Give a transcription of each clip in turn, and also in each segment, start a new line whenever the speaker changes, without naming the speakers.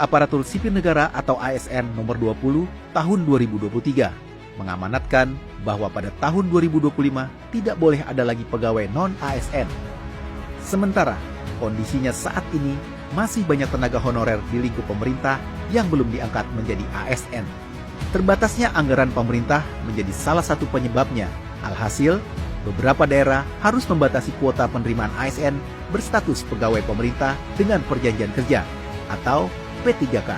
Aparatur Sipil Negara atau ASN nomor 20 tahun 2023 mengamanatkan bahwa pada tahun 2025 tidak boleh ada lagi pegawai non-ASN. Sementara kondisinya saat ini masih banyak tenaga honorer di lingkup pemerintah yang belum diangkat menjadi ASN. Terbatasnya anggaran pemerintah menjadi salah satu penyebabnya. Alhasil, beberapa daerah harus membatasi kuota penerimaan ASN berstatus pegawai pemerintah dengan perjanjian kerja atau P3K.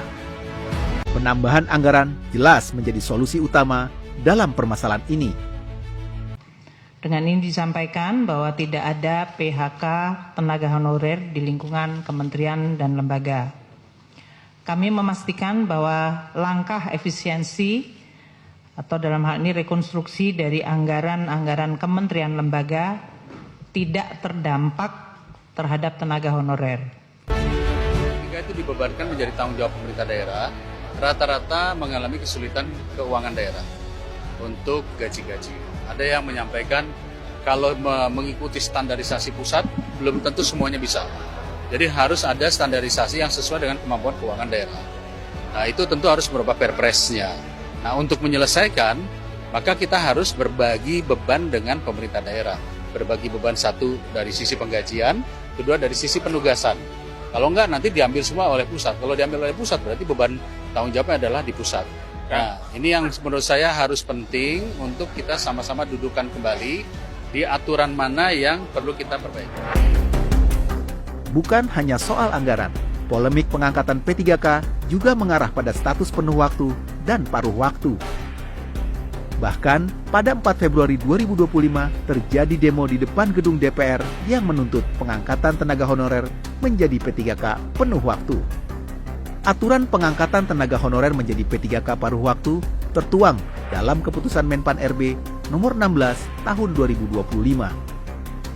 Penambahan anggaran jelas menjadi solusi utama dalam permasalahan ini.
Dengan ini disampaikan bahwa tidak ada PHK tenaga honorer di lingkungan kementerian dan lembaga. Kami memastikan bahwa langkah efisiensi atau dalam hal ini rekonstruksi dari anggaran-anggaran kementerian lembaga tidak terdampak terhadap tenaga honorer.
Ketika itu dibebankan menjadi tanggung jawab pemerintah daerah, rata-rata mengalami kesulitan keuangan daerah untuk gaji-gaji. Ada yang menyampaikan kalau mengikuti standarisasi pusat, belum tentu semuanya bisa. Jadi harus ada standarisasi yang sesuai dengan kemampuan keuangan daerah. Nah, itu tentu harus berubah perpresnya. Nah, untuk menyelesaikan, maka kita harus berbagi beban dengan pemerintah daerah. Berbagi beban, satu dari sisi penggajian, kedua dari sisi penugasan. Kalau enggak, nanti diambil semua oleh pusat. Kalau diambil oleh pusat, berarti beban tanggung jawabnya adalah di pusat. Nah, ini yang menurut saya harus penting untuk kita sama-sama dudukan kembali di aturan mana yang perlu kita perbaiki.
Bukan hanya soal anggaran, polemik pengangkatan P3K juga mengarah pada status penuh waktu dan paruh waktu. Bahkan, pada 4 Februari 2025 terjadi demo di depan gedung DPR yang menuntut pengangkatan tenaga honorer menjadi P3K penuh waktu. Aturan pengangkatan tenaga honorer menjadi P3K paruh waktu tertuang dalam keputusan Menpan RB nomor 16 tahun 2025.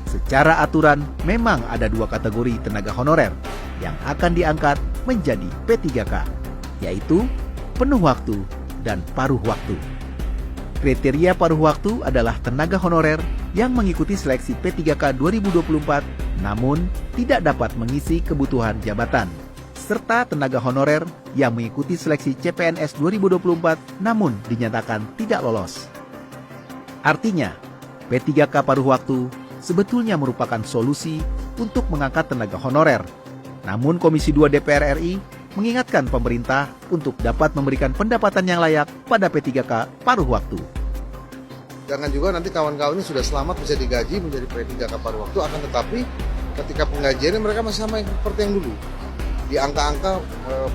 Secara aturan memang ada dua kategori tenaga honorer yang akan diangkat menjadi P3K, yaitu penuh waktu dan paruh waktu. Kriteria paruh waktu adalah tenaga honorer yang mengikuti seleksi P3K 2024 namun tidak dapat mengisi kebutuhan jabatan, serta tenaga honorer yang mengikuti seleksi CPNS 2024 namun dinyatakan tidak lolos. Artinya, P3K paruh waktu sebetulnya merupakan solusi untuk mengangkat tenaga honorer. Namun Komisi 2 DPR RI mengingatkan pemerintah untuk dapat memberikan pendapatan yang layak pada P3K paruh waktu.
Jangan juga nanti kawan-kawan ini sudah selamat bisa digaji menjadi P3K paruh waktu, akan tetapi ketika penggajiannya mereka masih sama seperti yang dulu. Di angka-angka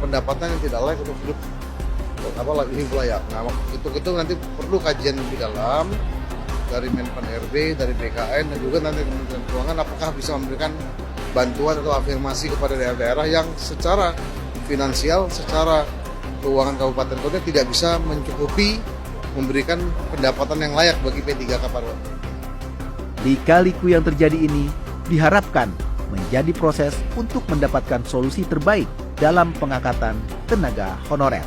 pendapatan yang tidak layak untuk hidup hidup layak. Nah, itu nanti perlu kajian lebih dalam dari Menpan RB, dari BKN, dan juga nanti Kementerian Keuangan apakah bisa memberikan bantuan atau afirmasi kepada daerah-daerah yang secara finansial, secara keuangan kabupaten kota tidak bisa mencukupi memberikan pendapatan yang layak bagi P3K paruh waktu.
Lika-liku yang terjadi ini diharapkan menjadi proses untuk mendapatkan solusi terbaik dalam pengangkatan tenaga honorer.